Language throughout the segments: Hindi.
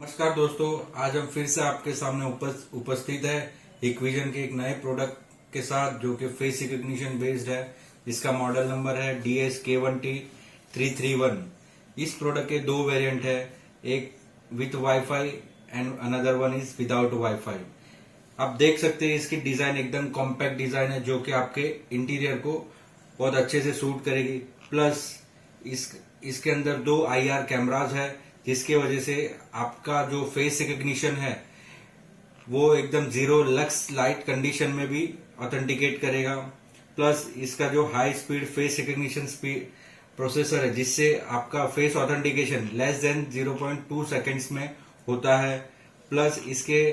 नमस्कार दोस्तों, आज हम फिर से आपके सामने उपस्थित है हिकविजन के एक नए प्रोडक्ट के साथ जो कि फेस रिकग्निशन बेस्ड है, जिसका मॉडल नंबर है DSK1T331। इस प्रोडक्ट के दो वेरिएंट है, एक with wifi and another one is without wifi. आप देख सकते हैं इसकी डिजाइन एकदम कॉम्पैक्ट डिजाइन है जो कि आपके इंटीरियर को बहुत अच्छे से सूट करेगी। प्लस इसके अंदर दो IR कैमराज है, जिसके वजह से आपका जो फेस रिकग्निशन है वो एकदम जीरो लक्स लाइट कंडीशन में भी ऑथेंटिकेट करेगा। प्लस इसका जो high speed face recognition speed processor है, जिससे आपका face authentication less than 0.2 seconds में होता है। प्लस इसके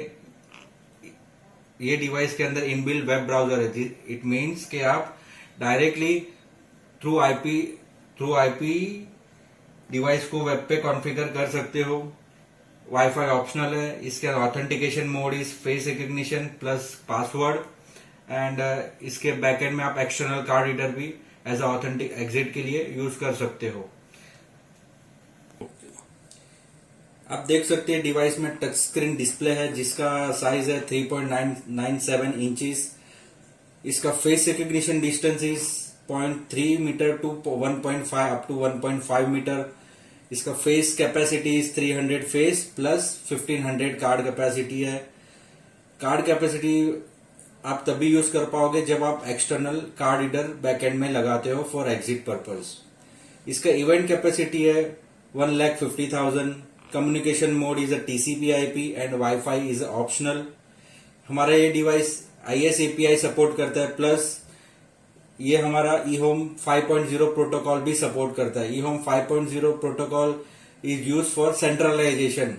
ये डिवाइस के अंदर इनबिल्ट वेब ब्राउजर है। इट मीन्स कि आप डायरेक्टली थ्रू आईपी डिवाइस को वेब पे कॉन्फ़िगर कर सकते हो। वाईफाई ऑप्शनल है। इसके authentication mode is face recognition plus password and इसके बैकएंड में आप एक्सटर्नल कार्ड रीडर भी एज ऑथेंटिक एग्जिट के लिए यूज कर सकते हो। आप देख सकते हैं डिवाइस में टच स्क्रीन डिस्प्ले है, जिसका साइज है 3.97 इंचेस। इसका face recognition distance is 0.3 metre to 1.5 up to 1.5 metre. इसका face capacity is 300 face plus 1500 card capacity है। कार्ड कैपेसिटी आप तभी यूज कर पाओगे जब आप एक्सटर्नल कार्ड रीडर बैकएंड में लगाते हो फॉर एग्जिट पर्पस। इसका इवेंट कैपेसिटी है 1,50,000। Communication mode is a TCP/IP and wifi is optional. हमारा ये डिवाइस IS API सपोर्ट करता है, प्लस ये हमारा eHome 5.0 प्रोटोकॉल भी सपोर्ट करता है। eHome 5.0 protocol is use for centralisation,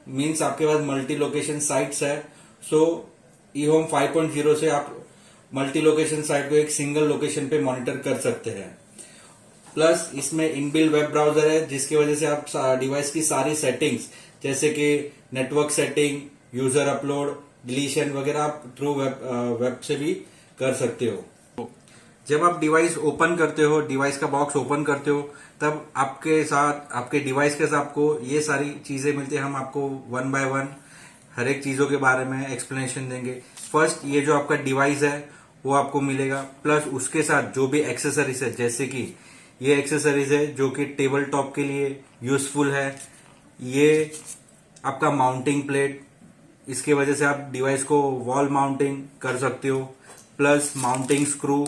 means आपके पास मल्टी लोकेशन साइट्स है। सो eHome 5.0 से आप मल्टी लोकेशन साइट को एक सिंगल लोकेशन पे मॉनिटर कर सकते हैं। प्लस इसमें इनबिल्ट वेब ब्राउजर है, जिसकी वजह से आप डिवाइस की सारी सेटिंग्स जैसे कि network setting, user upload, deletion वगैरह आप थ्रू वेब से भी कर सकते हो। जब आप डिवाइस ओपन करते हो, डिवाइस का बॉक्स ओपन करते हो, तब आपके डिवाइस के साथ आपको ये सारी चीजें मिलती है। हम आपको वन बाय वन हर एक चीजों के बारे में एक्सप्लेनेशन देंगे। फर्स्ट, ये जो आपका डिवाइस है वो आपको मिलेगा, प्लस उसके साथ जो भी एक्सेसरीज है, जैसे कि ये एक्सेसरीज है जो कि टेबल टॉप के लिए यूजफुल है। ये आपका माउंटिंग प्लेट, इसके वजह से आप डिवाइस को वॉल माउंटिंग कर सकते हो। प्लस माउंटिंग स्क्रू,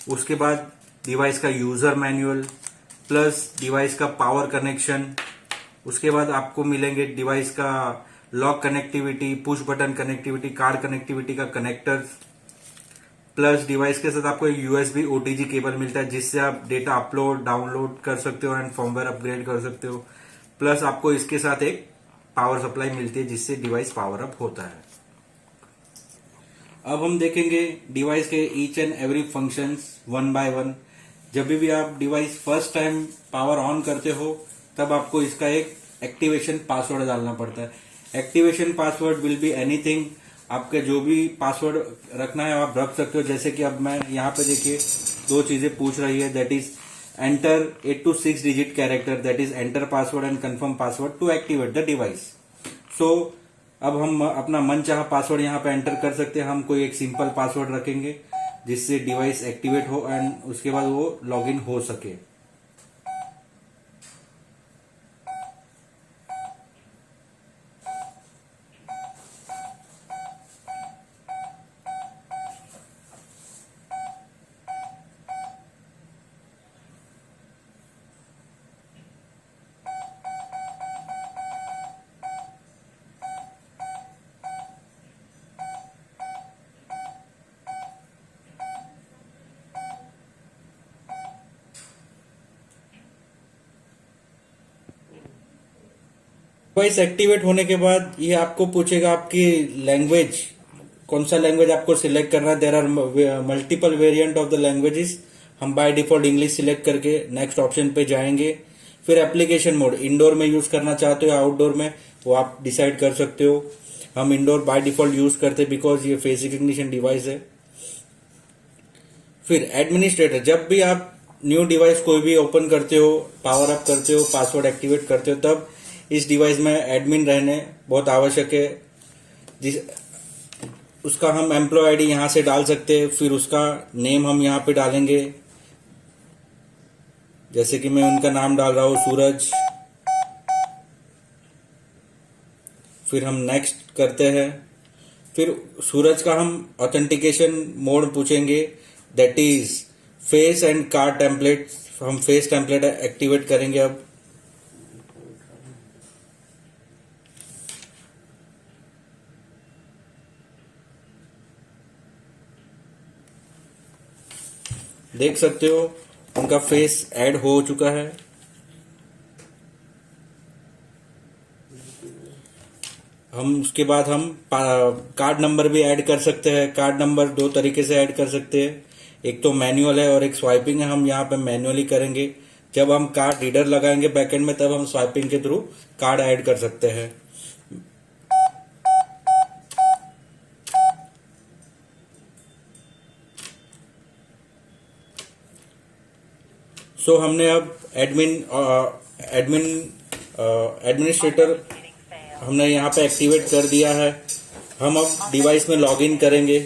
उसके बाद डिवाइस का यूजर मैनुअल, प्लस डिवाइस का पावर कनेक्शन। उसके बाद आपको मिलेंगे डिवाइस का lock connectivity, push button connectivity, card connectivity का कनेक्टर्स। प्लस डिवाइस के साथ आपको USB OTG केबल मिलता है, जिससे आप डेटा अपलोड डाउनलोड कर सकते हो एंड फॉर्मवेयर अपग्रेड कर सकते हो। प्लस आपको इसके साथ एक पावर सप्लाई मिलती है, जिससे डिवाइस पावर अप होता है। अब हम देखेंगे डिवाइस के each and every functions one by one. जब भी आप device first time power on करते हो, तब आपको इसका एक एक्टिवेशन पासवर्ड डालना पड़ता है। Activation password will be anything, आपके जो भी पासवर्ड रखना है आप रख सकते हो। जैसे कि अब मैं यहाँ पे देखिए दो चीजें पूछ रही है, that is enter 8 to 6 digit character, that is enter password and confirm password to activate the device. So अब हम अपना मनचाहा पासवर्ड यहाँ पे एंटर कर सकते हैं। हम कोई एक सिंपल पासवर्ड रखेंगे जिससे डिवाइस एक्टिवेट हो एंड उसके बाद वो लॉगिन हो सके। डिवाइस एक्टिवेट होने के बाद ये आपको पूछेगा आपकी लैंग्वेज, कौन सा लैंग्वेज आपको सिलेक्ट करना है। There are multiple variant of the languages. हम बाय डिफॉल्ट इंग्लिश सिलेक्ट करके नेक्स्ट ऑप्शन पे जाएंगे। फिर एप्लीकेशन मोड, इंडोर में यूज करना चाहते हो या आउटडोर में, वो आप डिसाइड कर सकते हो। हम इंडोर बाय डिफॉल्ट यूज करते हैं बिकॉज ये फेस रिकग्निशन डिवाइस है। फिर एडमिनिस्ट्रेटर, जब भी आप न्यू डिवाइस कोई भी ओपन करते हो, पावर अप करते हो, पासवर्ड एक्टिवेट करते हो, तब इस डिवाइस में एडमिन रहने बहुत आवश्यक है, जिस उसका हम एम्प्लॉय आईडी यहां से डाल सकते हैं, फिर उसका नेम हम यहां पे डालेंगे, जैसे कि मैं उनका नाम डाल रहा हूं सूरज। फिर हम नेक्स्ट करते हैं। फिर सूरज का हम ऑथेंटिकेशन मोड पूछेंगे, that is face and card template. हम फेस टेम्पलेट एक्टिवेट करेंगे। अब देख सकते हो उनका फेस ऐड हो चुका है। हम उसके बाद हम कार्ड नंबर भी ऐड कर सकते हैं। कार्ड नंबर दो तरीके से ऐड कर सकते हैं, एक तो मैनुअल है और एक स्वाइपिंग है। हम यहाँ पे मैनुअली करेंगे। जब हम कार्ड रीडर लगाएंगे बैकएंड में, तब हम स्वाइपिंग के थ्रू कार्ड ऐड कर सकते हैं। सो हमने अब एडमिनिस्ट्रेटर हमने यहाँ पे एक्टिवेट कर दिया है। हम अब डिवाइस में लॉगिन करेंगे।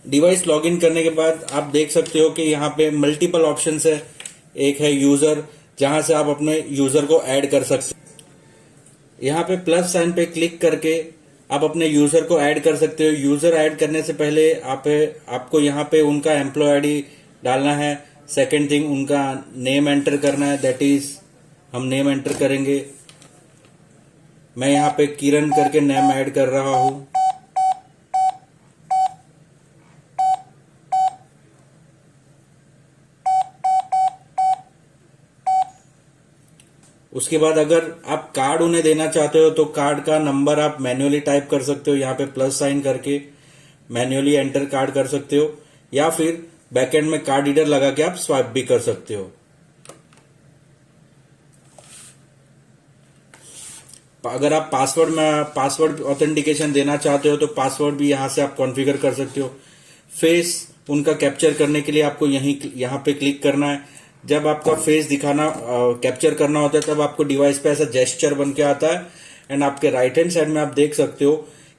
डिवाइस लॉगिन करने के बाद आप देख सकते हो कि यहाँ पे मल्टीपल ऑप्शंस है। एक है यूजर, जहां से आप अपने यूजर को ऐड कर सकते हो। यहाँ पे प्लस साइन पे क्लिक करके आप अपने यूजर को ऐड कर सकते हो। यूजर ऐड करने से पहले आपको यहाँ पे उनका एम्प्लॉय आईडी डालना है। सेकंड थिंग, उनका नेम एंटर करना है, दैट इज हम नेम एंटर करेंगे। मैं यहाँ पे किरण करके नेम ऐड कर रहा हूं। उसके बाद अगर आप कार्ड उन्हें देना चाहते हो तो कार्ड का नंबर आप मैन्युअली टाइप कर सकते हो। यहाँ पे प्लस साइन करके मैन्युअली एंटर कार्ड कर सकते हो, या फिर बैकएंड में कार्ड रीडर लगा के आप स्वाइप भी कर सकते हो। अगर आप पासवर्ड ऑथेंटिकेशन देना चाहते हो तो पासवर्ड भी यहां से आप कॉन्फ़िगर कर सकते हो। फेस उनका कैप्चर करने के लिए आपको यहां पे क्लिक करना है। जब आपका फेस दिखाना कैप्चर करना होता है, तब आपको डिवाइस पे ऐसा जेस्चर बन के आता है। एंड आपके राइट हैंड साइड में आप देख सकते हो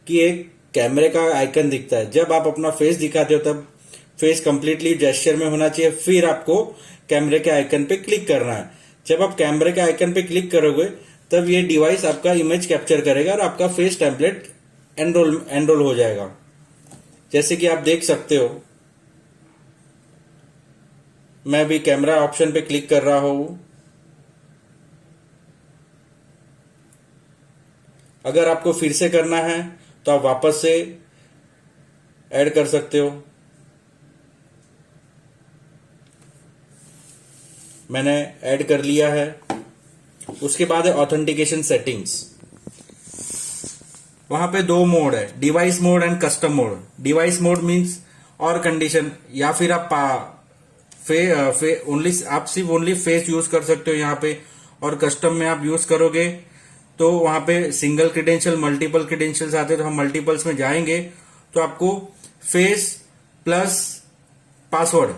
कि एक कैमरे का आइकन दिखता है। जब आप अपना फेस दिखाते हो तब फेस कंप्लीटली जेस्चर में होना चाहिए। फिर आपको कैमरे के आइकन पे क्लिक करना है। जब आप कैमरे के आइकन पे क्लिक करोगे, तब ये डिवाइस आपका इमेज कैप्चर करेगा और आपका फेस टेम्पलेट एनरोल हो जाएगा, जैसे कि आप देख सकते हो। मैं भी कैमरा ऑप्शन पे क्लिक कर रहा हूं। अगर आपको फिर से करना है तो आप वापस से ऐड कर सकते हो। मैंने ऐड कर लिया है। उसके बाद है ऑथेंटिकेशन सेटिंग्स। वहां पे दो मोड है, device mode and custom mode. Device mode means और कंडीशन, या फिर आप आप सिर्फ ओनली फेस यूज कर सकते हो यहाँ पे। और कस्टम में आप यूज करोगे तो वहां पे सिंगल क्रेडेंशियल, मल्टीपल क्रेडेंशियल्स आते हैं। तो हम मल्टीपल्स में जाएंगे तो आपको फेस प्लस पासवर्ड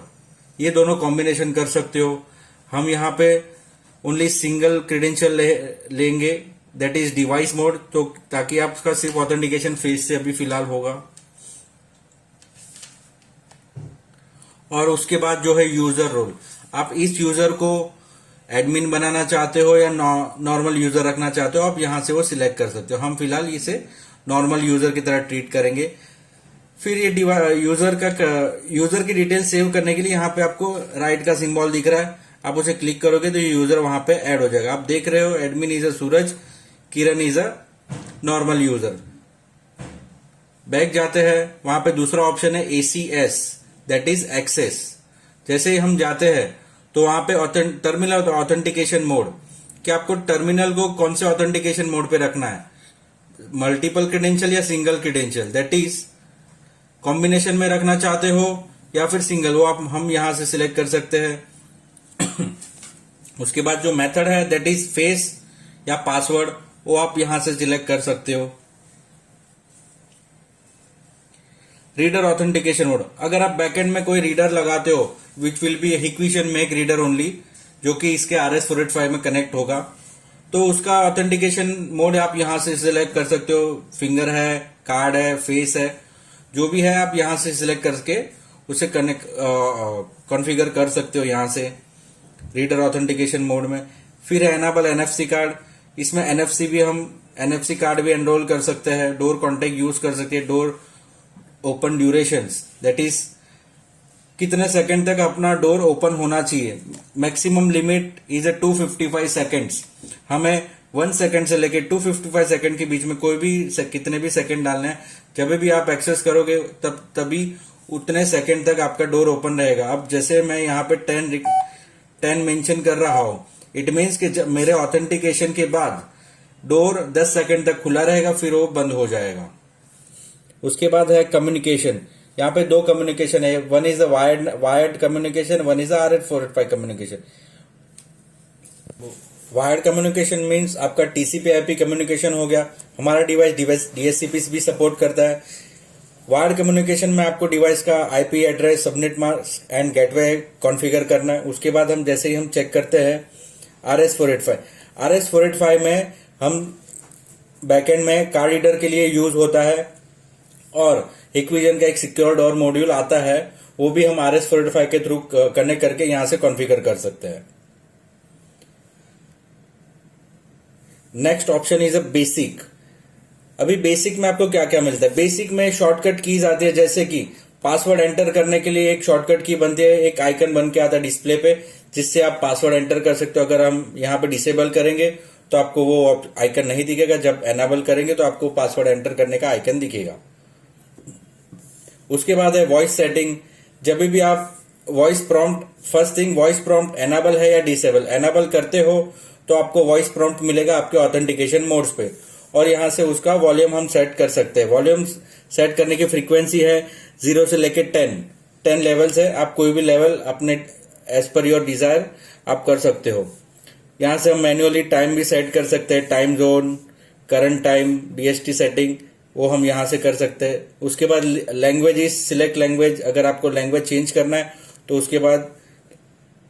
ये दोनों कॉम्बिनेशन कर सकते हो। हम यहाँ पे ओनली सिंगल क्रेडेंशियल लेंगे, दैट इज डिवाइस मोड, तो ताकि आपका सिर्फ ऑथेंटिकेशन फेस से अभी फिलहाल होगा। और उसके बाद जो है यूजर रोल, आप इस यूजर को एडमिन बनाना चाहते हो या नॉर्मल यूजर रखना चाहते हो, आप यहां से वो सिलेक्ट कर सकते हो। हम फिलहाल इसे नॉर्मल यूजर की तरह ट्रीट करेंगे। फिर ये यूजर की डिटेल सेव करने के लिए यहाँ पे आपको राइट का सिंबल दिख रहा है, आप उसे क्लिक करोगे तो ये यूजर वहां पे ऐड हो जाएगा। आप देख रहे हो admin is a Suraj, Kiran is a normal user. Back जाते हैं, वहां पे दूसरा ऑप्शन है ACS, दैट इज एक्सेस। जैसे ही हम जाते हैं तो वहां पे टर्मिनल ऑथेंटिकेशन मोड, कि आपको टर्मिनल को कौन से ऑथेंटिकेशन मोड पे रखना है, मल्टीपल क्रेडेंशियल या single credential, that is combination में रखना चाहते हो या फिर सिंगल, वो हम यहां से सिलेक्ट कर सकते हैं। उसके बाद जो मेथड है दैट इज फेस या पासवर्ड, वो आप यहां से सिलेक्ट कर सकते हो। रीडर ऑथेंटिकेशन मोड, अगर आप बैकएंड में कोई रीडर लगाते हो which will be Hikvision make reader only, जो कि इसके RS485 में कनेक्ट होगा, तो उसका ऑथेंटिकेशन मोड आप यहां से सिलेक्ट कर सकते हो। फिंगर है, कार्ड है, फेस है, जो भी है आप यहां से सिलेक्ट करके उसे कनेक्ट कॉन्फ़िगर कर सकते हो यहां से रीडर ऑथेंटिकेशन मोड में। फिर है एनेबल NFC कार्ड, इसमें NFC भी हम NFC कार्ड भी एनरोल कर सकते हैं। डोर कॉन्टेक्ट यूज कर सकते हैं, door open durations, that is कितने सेकंड तक अपना डोर ओपन होना चाहिए। Maximum limit is 255 seconds. हमें 1 सेकंड से लेके 255 सेकंड के बीच में कोई भी कितने भी सेकंड डालने हैं। जब भी आप एक्सेस करोगे तभी उतने सेकंड तक आपका डोर ओपन रहेगा। अब जैसे मैं यहाँ पे 10 मेंशन कर रहा हूं, इट मीन्स कि जब मेरे ऑथेंटिकेशन के बाद डोर 10 सेकंड तक खुला रहेगा, फिर वो बंद हो जाएगा। उसके बाद है कम्युनिकेशन, यहाँ पे 2 कम्युनिकेशन है, one is the wired communication, one is the RS485 communication. Wired communication means आपका TCP/IP कम्युनिकेशन हो गया। हमारा डिवाइस DHCP भी सपोर्ट करता है। वायर्ड कम्युनिकेशन में आपको डिवाइस का IP address, subnet mask and gateway configure करना है। उसके बाद हम जैसे ही हम चेक करते हैं RS485 में हम बैकएंड में कार्ड रीडर के लिए यूज होता है, और हिक्विजन का एक सिक्योर डोर मॉड्यूल आता है, वो भी हम RS485 के थ्रू कनेक्ट करके यहां से कॉन्फ़िगर कर सकते हैं। Next option is a basic. अभी बेसिक में आपको क्या क्या मिलता है? बेसिक में शॉर्टकट कीज आती है, जैसे कि पासवर्ड एंटर करने के लिए एक शॉर्टकट की बनती है, एक आइकन बन के आता है डिस्प्ले पे, जिससे आप पासवर्ड एंटर कर सकते हो। अगर हम यहाँ पे डिसेबल करेंगे तो आपको वो आइकन नहीं दिखेगा, जब एनेबल करेंगे तो आपको पासवर्ड एंटर करने का आइकन दिखेगा। उसके बाद है वॉइस सेटिंग। जब भी आप voice prompt, first thing voice prompt enable है या डिसेबल, एनेबल करते हो तो आपको वॉइस प्रॉम्प्ट मिलेगा आपके ऑथेंटिकेशन मोड्स पे, और यहां से उसका वॉल्यूम हम सेट कर सकते हैं। वॉल्यूम सेट करने की फ्रीक्वेंसी है 0 से लेके 10 लेवल्स है। आप कोई भी लेवल अपने एज पर योर डिजायर आप कर सकते हो। यहां से हम मैन्युअली टाइम भी सेट कर सकते हैं, time zone, current time, DST setting, वो हम यहां से कर सकते हैं। उसके बाद लैंग्वेज इज सिलेक्ट लैंग्वेज, अगर आपको लैंग्वेज चेंज करना है तो उसके बाद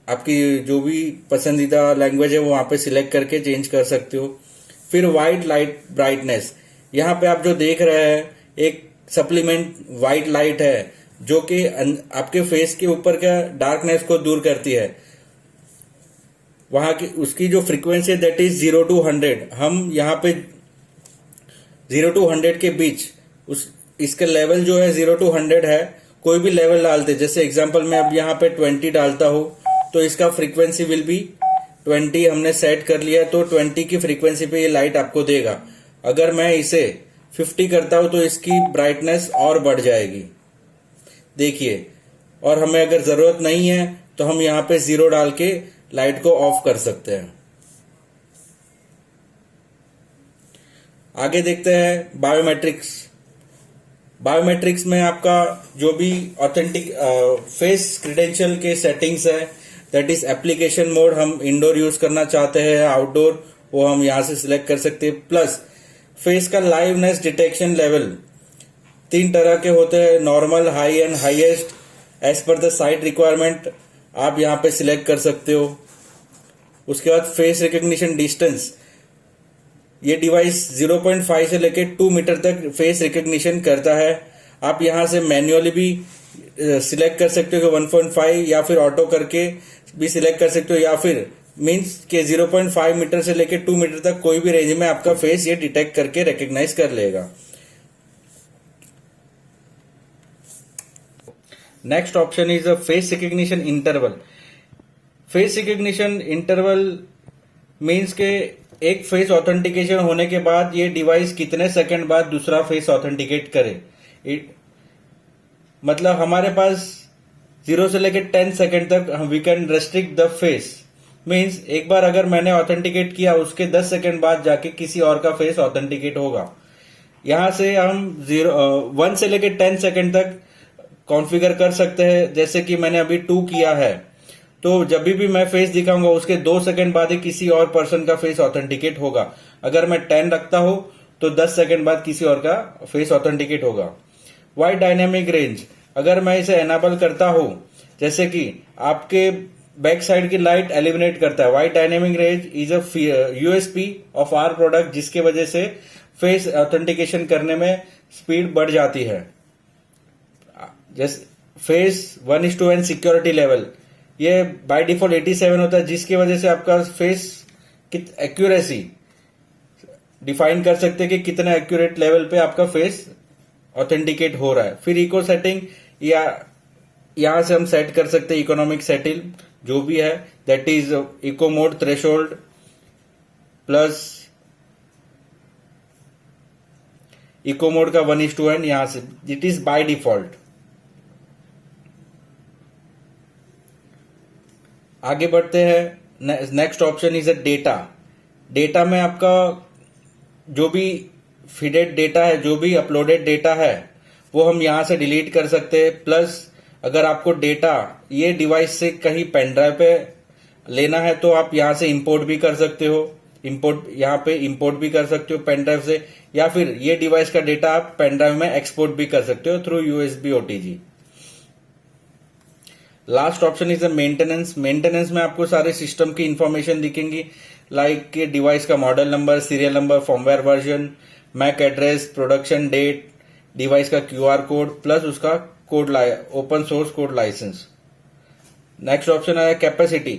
आपकी जो भी पसंदीदा लैंग्वेज है वो वहां पे सिलेक्ट करके चेंज कर सकते हो। फिर वाइट लाइट ब्राइटनेस, यहाँ पे आप जो देख रहे हैं एक सप्लीमेंट वाइट लाइट है, जो कि आपके फेस के ऊपर का डार्कनेस को दूर करती है। वहां की उसकी जो फ्रीक्वेंसी है दैट इज 0 to 100। हम यहाँ पे 0 to 100 के बीच इसका लेवल जो है 0 to 100 है। कोई भी लेवल डालते, जैसे एग्जांपल मैं अब यहाँ पे 20 डालता हूं तो इसका फ्रीक्वेंसी विल बी 20 हमने सेट कर लिया, तो 20 की फ्रीक्वेंसी पे ये लाइट आपको देगा। अगर मैं इसे 50 करता हूं तो इसकी ब्राइटनेस और बढ़ जाएगी, देखिए। और हमें अगर जरूरत नहीं है तो हम यहाँ पे 0 डाल के लाइट को ऑफ कर सकते हैं। आगे देखते हैं बायोमेट्रिक्स। बायोमेट्रिक्स में आपका जो भी ऑथेंटिक फेस क्रीडेंशियल के सेटिंग्स है, दैट इज एप्लीकेशन मोड, हम इंडोर यूज करना चाहते हैं आउटडोर, वो हम यहां से सिलेक्ट कर सकते हैं। प्लस फेस का लाइवनेस डिटेक्शन लेवल 3 तरह के होते हैं, normal, high and highest. As per the site requirement आप यहां पे सिलेक्ट कर सकते हो। उसके बाद फेस रिकग्निशन डिस्टेंस, ये डिवाइस 0.5 से लेकर 2 मीटर तक फेस रिकग्निशन करता है। आप यहां से मैन्युअली भी सिलेक्ट कर सकते हो कि 1.5 या फिर ऑटो करके भी सिलेक्ट कर सकते हो, या फिर मींस के 0.5 मीटर से लेकर 2 मीटर तक कोई भी रेंज में आपका फेस ये डिटेक्ट करके रिकग्नाइज कर लेगा। Next option is a face recognition interval. Face recognition interval means के एक फेस ऑथेंटिकेशन होने के बाद ये डिवाइस कितने सेकंड बाद दूसरा फेस ऑथेंटिकेट करे। मतलब हमारे पास 0 से लेकर 10 सेकंड तक we can restrict the face. Means एक बार अगर मैंने ऑथेंटिकेट किया, उसके 10 सेकंड बाद जाके किसी और का फेस ऑथेंटिकेट होगा। यहां से हम 1 से लेकर 10 सेकंड तक कॉन्फ़िगर कर सकते हैं। जैसे कि मैंने अभी 2 किया है, तो जब भी मैं फेस दिखाऊंगा उसके 2 सेकंड बाद ही किसी और पर्सन का फेस ऑथेंटिकेट होगा। अगर मैं 10 रखता हूं तो 10 सेकंड बाद किसी और का फेस ऑथेंटिकेट होगा। वाइड डायनेमिक रेंज, अगर मैं इसे एनाबल करता हूं, जैसे कि आपके बैक साइड की लाइट एलिमिनेट करता है। Wide dynamic range is a USP of our product, जिसके वजह से फेस ऑथेंटिकेशन करने में स्पीड बढ़ जाती है। जैसे फेस 1:1 सिक्योरिटी लेवल, ये बाय डिफॉल्ट 87 होता है, जिसकी वजह से आपका फेस एक्यूरेसी डिफाइन कर सकते हैं कि कितना एक्यूरेट लेवल पे आपका फेस ऑथेंटिकेट हो रहा है। फिर इको सेटिंग, या यहां से हम सेट कर सकते हैं इकोनॉमिक सेटिंग जो भी है, that is eco mode threshold plus eco mode का 1:1, यहां से इट इज बाय डिफॉल्ट। आगे बढ़ते हैं, next option is a data. Data में आपका जो भी फीडेड डेटा है, जो भी अपलोडेड डेटा है, वो हम यहां से डिलीट कर सकते हैं। प्लस अगर आपको डेटा ये डिवाइस से कहीं पेन ड्राइव पे लेना है तो आप यहां से इंपोर्ट भी कर सकते हो, यहां पे इंपोर्ट भी कर सकते हो पेन ड्राइव से, या फिर ये डिवाइस का डेटा आप पेन ड्राइव में एक्सपोर्ट भी कर सकते हो through USB OTG. Last option is the maintenance. Maintenance में आपको सारे सिस्टम की इंफॉर्मेशन दिखेंगी, लाइक डिवाइस का model number, serial number, firmware version, MAC address, production date, device का क्यूआर कोड, प्लस उसका code, open source code licence. Next option है कैपेसिटी।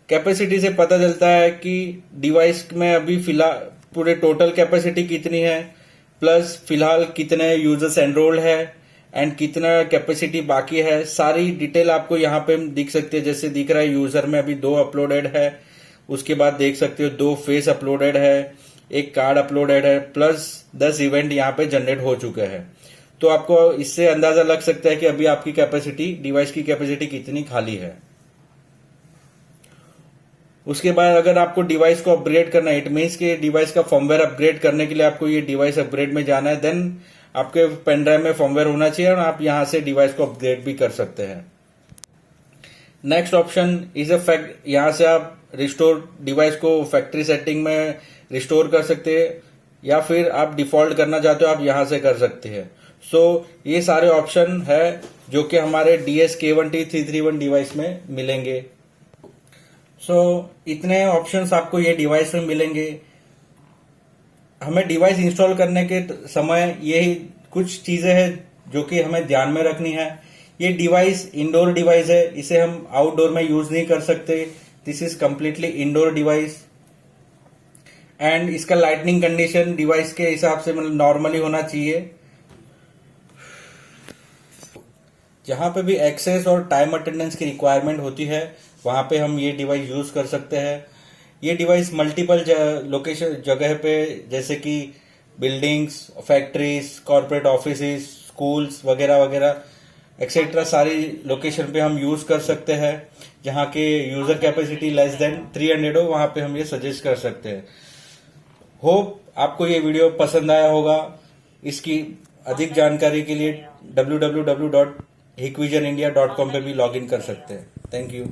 कैपेसिटी से पता चलता है कि डिवाइस में अभी फिलहाल पूरे टोटल कैपेसिटी कितनी है, प्लस फिलहाल कितने यूजर्स एनरोल्ड है एंड कितना कैपेसिटी बाकी है। सारी डिटेल आपको यहाँ पे दिख सकती है। जैसे दिख रहा है यूजर में अभी 2 अपलोडेड है, उसके बाद देख सकते हो 2 फेस अपलोडेड है, 1 कार्ड अपलोडेड है, प्लस 10 इवेंट यहाँ पे जनरेट हो चुके हैं। तो आपको इससे अंदाजा लग सकता है कि अभी आपकी कैपेसिटी, डिवाइस की कैपेसिटी कितनी खाली है। उसके बाद अगर आपको डिवाइस को अपग्रेड करना है, इट मीन्स कि डिवाइस का फॉर्मवेयर अपग्रेड करने के लिए आपको ये डिवाइस अपग्रेड में जाना है, देन आपके पेन ड्राइव में फॉर्मवेयर होना चाहिए और आप यहां से डिवाइस को अपग्रेड भी कर सकते हैं। Next option is a fact, यहां से आप रिस्टोर डिवाइस को फैक्ट्री सेटिंग में रिस्टोर कर सकते हैं, या फिर आप डिफॉल्ट करना चाहते हो आप यहां से कर सकते हैं। सो ये सारे ऑप्शन है जो कि हमारे DS-K1T331 डिवाइस में मिलेंगे। सो इतने ऑप्शंस आपको ये डिवाइस में मिलेंगे। हमें डिवाइस इंस्टॉल करने के समय यही कुछ चीजें हैं जो कि हमें ध्यान में रखनी है। ये डिवाइस इंडोर डिवाइस है, इसे हम आउटडोर में यूज नहीं कर सकते। This is completely indoor device and इसका लाइटनिंग कंडीशन डिवाइस के हिसाब से मतलब नॉर्मली होना चाहिए। जहां पे भी एक्सेस और टाइम अटेंडेंस की रिक्वायरमेंट होती है वहां पे हम ये डिवाइस यूज कर सकते हैं। ये डिवाइस मल्टीपल लोकेशन जगह पे, जैसे कि buildings, factories, corporate offices, schools वगैरह वगैरह एक्सेट्रा सारी लोकेशन पे हम यूज कर सकते हैं। जहां के यूजर कैपेसिटी लेस देन 300 हो वहां पे हम ये सजेस्ट कर सकते हैं। होप आपको ये वीडियो पसंद आया होगा। इसकी अधिक जानकारी के लिए www.hikvisionindia.com पे भी लॉग इन कर सकते हैं। Thank you.